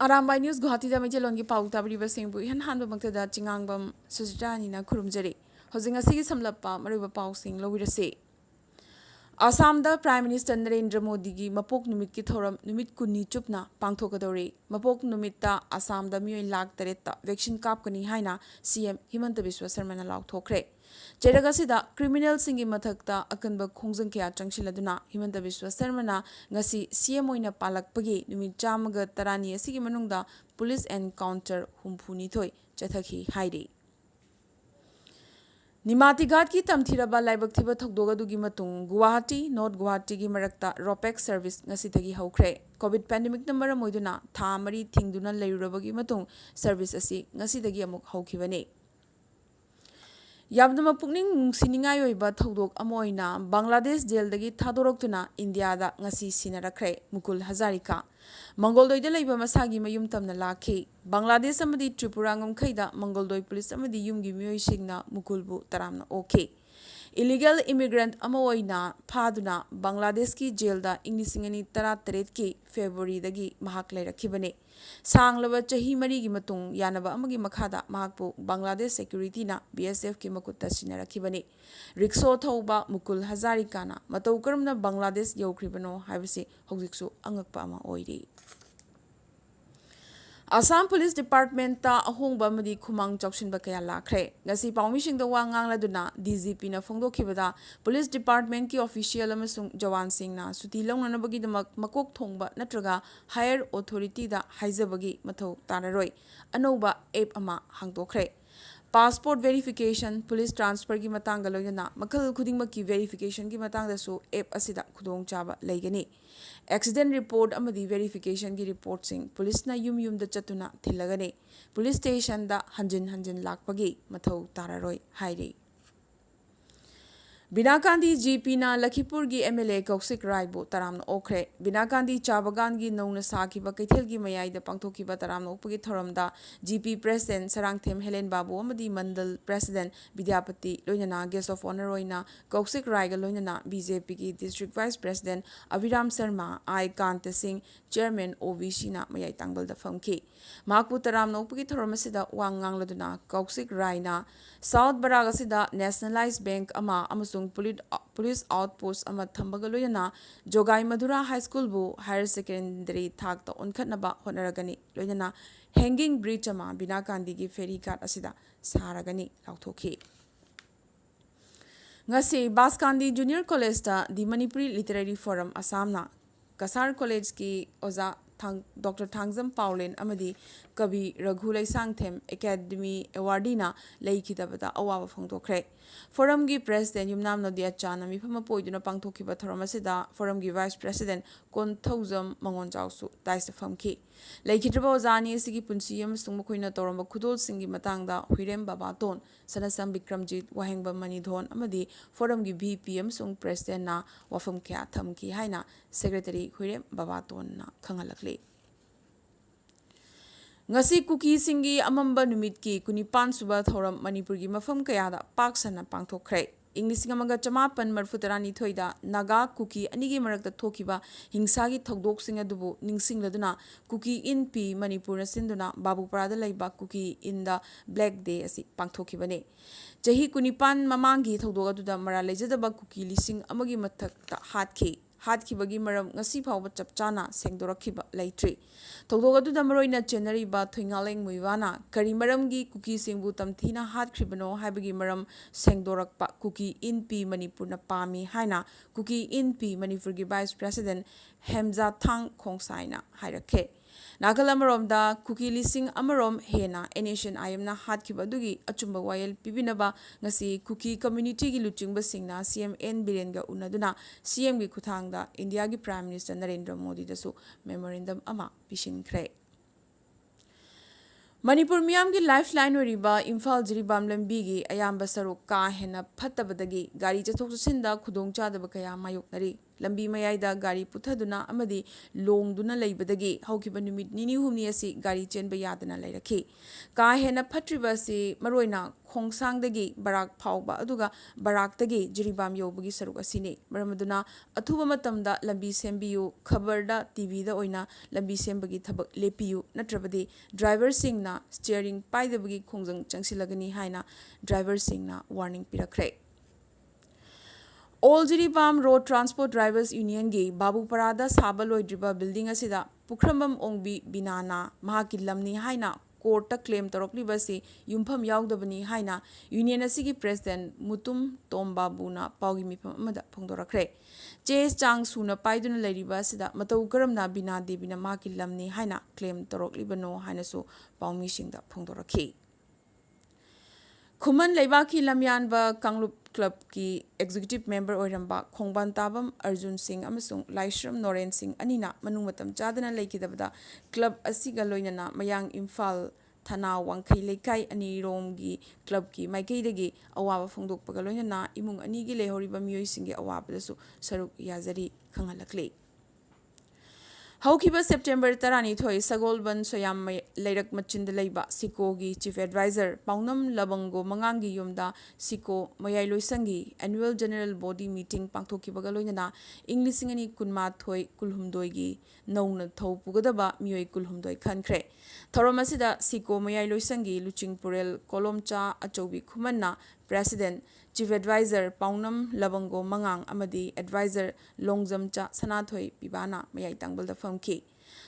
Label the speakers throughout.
Speaker 1: Arambai News Guwahati da Major Longi Pau Tabri Basingbu Han Han Bangta Chingangbam Sujani Kurumjari. Hosing a Sigi Samlapa Mariba Pau Sing Lowirase. Assam da Prime Minister Narendra Modi gi Mapok Numit ki Thoram Numit Kuni Chupna Pangthokadori. Mapok Numita Assam da Mui Lak Tareta Vaccine Kapkani Haina CM Himanta Biswa Sarmana Lauk Thokre. Jeragasida criminal singi mathakta akanba khongjang kya changsiladuna Himanta Biswa Sarmana ngasi CM oina palakpagi numit chamaga tarani asigi manungda police encounter humpuni thoi chathaki hairi. Nimati Ghat ki tamthiraba laibak thiba thokdoga dugi matung Guwahati North Guwahati gi marakta Ropex service ngasitagi haukhre. COVID pandemic number moiduna tha mari thingduna leirubagi matung service asi ngasidagi amuk haukibane. Yabdama pukning nungsiningai oiba thodok amoina Bangladesh jail dagi thadoroktuna India da ngasi sinarakre Mukul Hazarika Mongoldoy da leiba masagi mayum tamna lakhi Bangladesh amadi Tripura ngomkhaida Mongoldoy police amadi yumgi miyoi singna Mukulbu taramna okay Illegal immigrant amoina phaduna Bangladesh ki jail da inglisingani tarat ki February dagi mahak leirakibane Sanglaba chahi mari gi matung yanaba amagi makhada mahakpu Bangladesh security na BSF ki makutta sinarakibani Rikso thauba Mukul Hazarika na matau karamna Bangladesh yaukribano haibasi hojiksu angakpa ama oiri Assam Police Department ta ahongba madi khumang chawshinba kaya lakre ngasi pawmising da wangang laduna DGP na phongdokhibada Police Department ki official amasung jawan sing na suti longnanabagi damak makok thongba natraga higher authority da haizabagi mathau tararoi anoba app ama hangdokre Passport verification, police transfer ki matang galoyana, makal khuding maki verification ki matang dasu app asida khudong chaba laigani. Accident report amadi verification ki report sing police na yum da chatuna thilagani. Police station da hanjin lakpagi mathau tararoi hairi. Binakandi GP na Lakhipur gi MLA Kaushik Rai bo taramna okre Binakandi Chabagan gi nongna sakiba kaithel gi mayai da pangthokiba taramna okpagi thoramda GP President Sarangthem Helen Babu amadi Mandal President Vidyapati loinana guest of honor oina Kaushik Rai ga loinana BJP gi District Vice President Aviram Sharma I Kanta Singh Chairman OVC na mayai tangbal da famki Makpu taramna okpagi thoramasida wangang laduna Kaushik Rai na South Baragasida Nationalized Bank ama Police outpost ama thambagaloyana Jogai Madura High School bu higher secondary thak ta onkhatnaba honaragani loyana hanging bridge ama Binakandi gi ferry ghat asida saragani lauthokhi ngasi Baskandi Junior College ta the Manipuri Literary Forum Assamna Kasar College ki oza Dr. Thangjam Paulin amadi Kabi Raghu Laisangthem Academy Awardina Laikhitabada Awawa Phongdokre Forum gi President Yumnam Nodia Chana Mifama Poiduna Pangthokiba Thoramasida Forum gi Vice President Kon Thousam Mangonjausu Daisa Famki Laikhitaba Ozani Sigi Punsi Yamasung Makoina Toramba Kudol Singi Matangda Huirem Babaton Sanasam Bikramjit Wahengba Manidhon Amadi Forum gi VP Yamasung President na Wafam Kya Thamki Haina Secretary Huirem Babaton na Khangalakli Ngasi kuki singi amamba numit ki kunipan suba thoram Manipur gi mafam kaya da paksana pangthokre English ngamaga chamapan marfutarani thoida naga kuki anigi marakta thokiba hingsagi thodok singa dubu ningsing laduna kuki in p Manipur na sinduna babu parada laiba kuki in the black day asi pangthokibane jahi kunipan mamangi thodok aduda mara lejadaba kuki lising amagi mathakta hatkibagi maram ngasi phawba chapchana sengdorakhiba leitri thodok aduda maroina chenari ba thuingaleng muiwana kari maramgi kuki singbu tamthina hatkribano haibagi maram sengdorakpa kuki in p Manipur na pami haina kuki in p Manipur gi Vice President Hemza Thang Khongsaina hairakhe Nagalamarom da kuki lising amarom hena Nation ayamna hatkiba dugi achumba wayel pibinaba ngasi kuki community gi luchingba singna CMN Birenga unaduna CM gi kuthangda India gi Prime Minister Narendra Modi dasu memorandum ama pishinkre Manipur Miyam gi lifeline oriba Imphal Jiribam lambi gi ayamba saruk ka hena phattabadagi gari chathok chinda khudong chadaba kaya mayoknari lambi mayai gari puthaduna amadi longduna leibadagi haukiba numit nini humni asi gari chenba yadana leiraki ka hena phatriba si maroina khongsangdagi barak phauba aduga baraktagi jiribam yobagi saruk asine maramaduna athuba matamda lambi sembiyu khabarda tv da oina lambi sembagi thabak lepiyu natrabadi driver singna steering paidabagi khongjang changsilagani haina driver singna warning pirakre All Jiribam Road Transport Drivers Union gi Babu Parada Sabaloidriba building asida Pukramam Ongbi Binana Mahaki Lamni Haina Court claim Toroklibasi Yumpham Yaudabani Haina Union Asigi President Mutum Tombabuna Paugi Mipam Amada Pongdorakre Ches Chang Suna Paiduna Ladiba Sida Matau Karamna Bina Debina Mahaki Lamni Haina claim Toroklibano Hainaso Paumi Singda Pongdoraki Kuman Leibaki Lamyanba Kanglup Club ki executive member oiramba Khongban Tabam Arjun Singh amasung Laishram Noren Singh anina manung matam chadana leikidabada club asiga loinana mayang Imphal Thana Wangkhai Leikai ani romgi club ki maikai awaba phongdokpaga loinana imung ani gi lehoriba miyoi singe awabadasu saruk yazari khangalakle Haukiba September Tarani Thoi Sagolban Soyam Leirak Machinda Leiba Sikogi Chief Advisor Paunam Labango Mangangi Yumda Siko Mayailoisangi Annual General Body Meeting Pangtoki Bagaloinana Englishingani Kunma Thoi Kulhumdoigi Nauna Thau Pugadaba Miyoi Kulhumdoi Khankre Thoromasida Siko Mayailoisangi Luching Purel Kolomcha Achobi Kumanna President Chief Advisor Paunam Labango Mangang Amadi Advisor Longjamcha Sanathoi Pibana Mayai Tangbalda Famki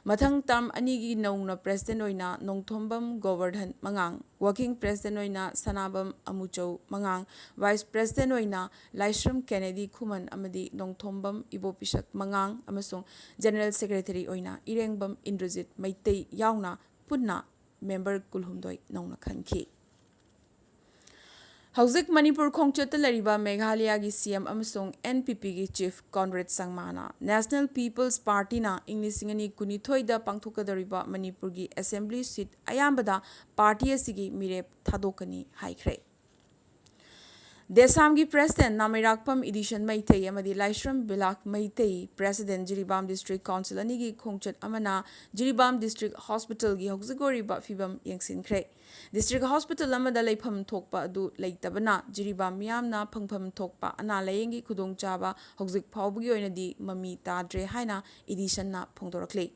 Speaker 1: Mathang Tam Anigi Nauna President Oina Nongthombam Govardhan Mangang Working President Oina Sanabam Amucho Mangang Vice President Oina Laishram Kennedy Kuman Amadi Nongthombam Ibopisak Mangang Amasung General Secretary Oina Irengbam Indrajit Maitei Yauna Punna Member Kulhumdoi Nauna Khanki Hauzik Manipur Khongchata Lariba Meghalaya gi CM amasung NPP gi Chief Conrad Sangmana National People's Party na Englishingani Kunithoi da pangthokadariba Manipur gi Assembly seat ayambada party asigi mirep thadokani haikre Desamgi President Namirakpam Edition Maitei Amadi Laishram Bilak Maitei President Jiribam District Council Anigi Khongchat Amana Jiribam District Hospital gi Hokzagoriba Fibam Yengsinkre District Hospital Amada Leifam Thokpa Adu Leitabana Jiribam Miyamna Phangpham Thokpa Ana Layengi Khudong Chaba Hokzik Phaubugi Oinadi Mami Tadre Haina Edition na Phongdorakle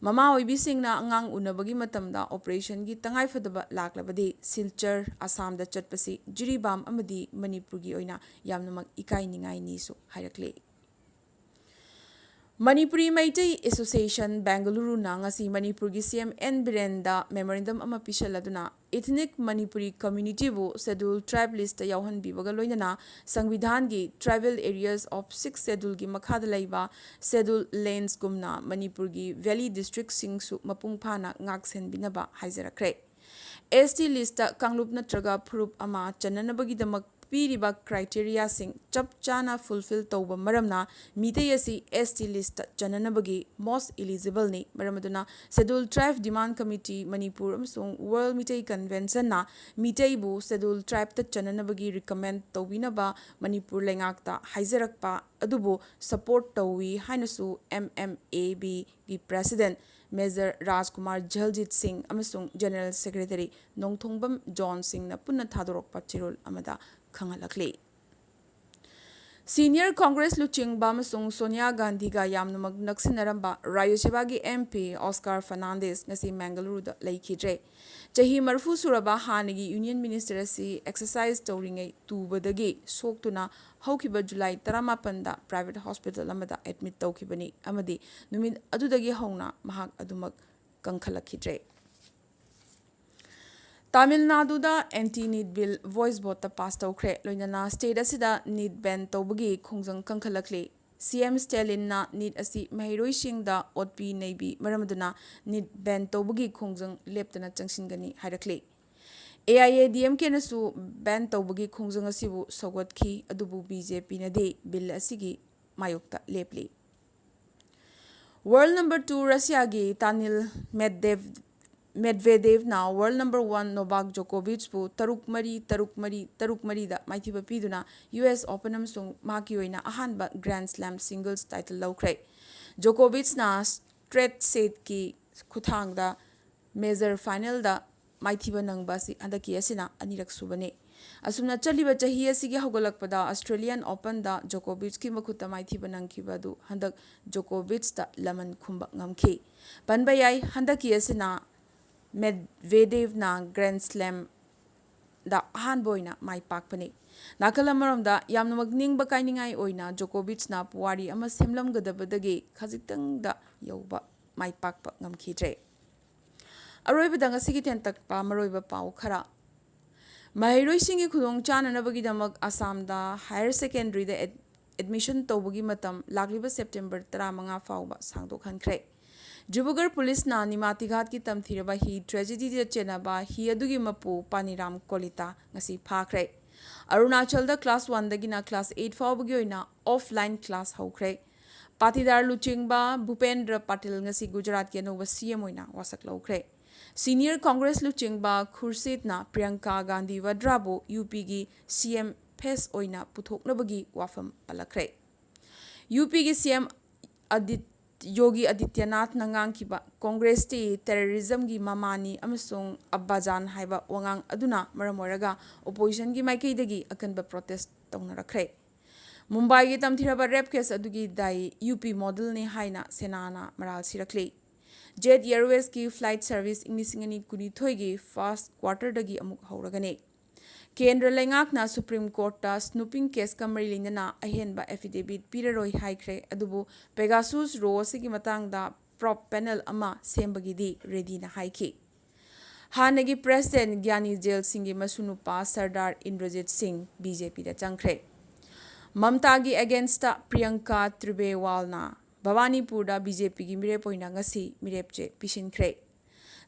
Speaker 1: Mama Oibisingna Angang Unabagi Matamda Operation gi Tangai Fadaba Laklabadi Silchar Assam da Chatpasi Jiribam Amadi Manipurgi Oina Yamnamak Ikai Ningai Nisu Hairakle Manipuri Maitai Association Bangalore na ngasi Manipurgi CM N Birenda Memorandum ama pishaladuna Ethnic Manipuri Community bu Scheduled Tribe List yauhan bibaga loinana Sangvidhan gi Tribal Areas of 6 Schedule gi makhada laiba Scheduled Lands gumna Manipurgi Valley District singsu mapung phana ngaksen binaba haizarakre ST list Kanglup natraga Phurup ama chananabagi damak Piriba criteria sing chap chana fulfill tauba maramna mitei asi ST list chananabagi most eligible ni maramaduna Scheduled Tribe Demand Committee Manipur amsung World Mitei Convention na mitei bu Scheduled Tribe ta chananabagi recommend taubinaba Manipur lengakta haizarakpa adubu support tawi hainasu MMAB gi President Major Rajkumar Jaljit Singh amasung General Secretary Nongthongbam John Singh na punna thadorokpa chirol amada Khangalakle Senior Congress Luching Bamasung Sonia Gandhi ga Yamnamag Naksinaramba Raya Sabagi MP Oscar Fernandez ngasi Mangaluru da Laikidre Chahi Marfu Suraba Hanigi Union Minister si exercise tauringai tubadagi soktuna Haukiba July Taramapanda Private Hospital amada admit taukibani amadi numid adudagi hauna mahak adumak kangkhalakidre Tamil Nadu da anti-need bill voice vote pass tawkre loinana state asida need ban tawbagi khongjang kangkhalakle CM Stalin na need asi mahiroi sing da otpi neibi maramaduna need ban tawbagi khongjang leptana changsingani hairakle AIADMK nasu ban tawbagi khongjang asibu sawatki adubu BJP na de bill asigi mayokta lepli World number 2 Russia gi Tanil Medvedev Medvedevna world number 1 Novak Djokovic bu 3-3 da maithiba piduna US Open amsung maki oina ahanba Grand Slam singles title lawkre. Djokovic na straight set ki khuthang da major final da maithiba nangba si andaki asina anirak subane. Asumna chaliba chahi asigi hogolakpada Australian Open da Djokovic ki makhuta maithiba nangkiba du handak Djokovic da laman khumba ngamkhi. Banbayai handaki asina Medvedev na Grand Slam da ahan boina mai pakpane. Nakalamaram da yamna magning bakainingai oina Djokovic na puwari ama semlam gadabadagi khajitang da yauba mai pakpa ngamkhidre. Aroiba da ngasigi tentakpa maroiba pau khara. Mahiroi singi khudong chana nabagi damak Assam da higher secondary da admission tawbagi matam lagliba September 15 fauba sangdok hankre. Dibrugad Police na Nimatigat ki tamthiraba hi tragedy da chenaba hi adugi mapu Paniram Kolita ngasi phakre. Arunachal da class 1 dagi na class 8 fawbagi oina offline class hokre. Patidar Luchingba Bhupendra Patil ngasi Gujarat ki anova CM oina wasak lawkre. Senior Congress Luchingba Khurshid na Priyanka Gandhi Vadrabo UP gi CM Pes oina puthoknabagi wafam palakre. UP gi CM Yogi Adityanath nangang kiba Congress ti terrorism gi mamani amasung abbajan haiba wangang aduna maramoraga opposition gi maikei dagi akanba protest tongna rakre. Mumbai gi tamthiraba rape case adugi dai UP model ne haina senana maral sirakle. Jet Airways ki flight service ingnisingani kuni thoigi first quarter dagi amuk hauragane. Kendra Lengakna Supreme Court ta snooping case kamari lingana ahenba affidavit piraroi haikre adubu Pegasus ro sigi matang da prop panel ama sembagidi ready na haiki. Hanagi President Gyani Jail Singhi masunupa Sardar Indrajit Singh BJP da changkre. Mamtagi against Priyanka Tribewal na Bhawanipur da BJP gi mirep oina ngasi mirepche pishinkre.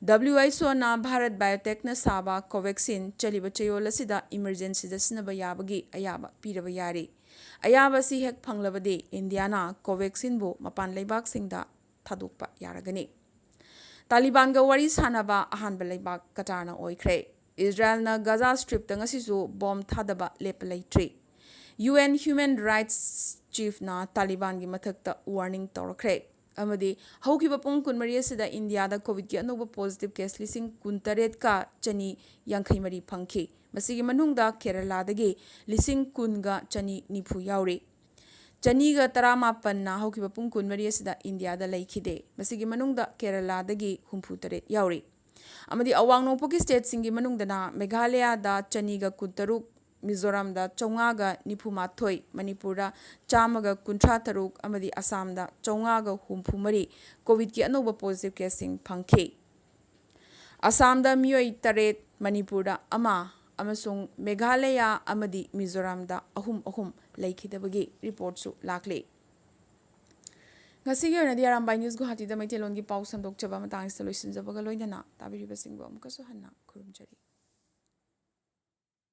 Speaker 1: WHO na Bharat Biotech na saba Covaxin chaliba chayol asida emergency da sinaba yabagi ayaba piraba yari. Ayaba si hek phanglabade India na Covaxin bo mapan laibak singda thadukpa yaragani. Taliban ga wari sanaba ahanba laibak Qatar oikre. Israel na Gaza Strip ta ngasisu bomb thadaba lepalaitre. UN Human Rights Chief na Taliban gi mathakta warning tawrakre. Amadi haukiba pung kunmari asida India da COVID ki anoba positive case lising kuntaret ka chani yankhai mari phangki. Masigi manungda Kerala dagi lising kunga chani nipu yauri. Chani ga taramapan na haukiba pung kunmari asida India da laikide. Masigi manungda Kerala dagi humpu taret yauri. Amadi awang nongpoki state singi manungda na Meghalaya da chani ga kuntaruk Mizoram da Chongaga Nipumathoi, Manipura Chamaga Kuntrataruk, Amadi Assam da Chongaga Humpumari, COVID ki anoba positive casing Panke. Assam da Miyoi Taret, Manipura Ama, Amasung Meghalaya, Amadi Mizoram da Ahum Laikidabagi report su Lakle. Ngasi na di Arambai News Guwahati da Maitelongi Pau Sandok Chaba Matang Solutions of Bagaloidana, Tabiri Basingbo, Mukasuhana, Kurumjari.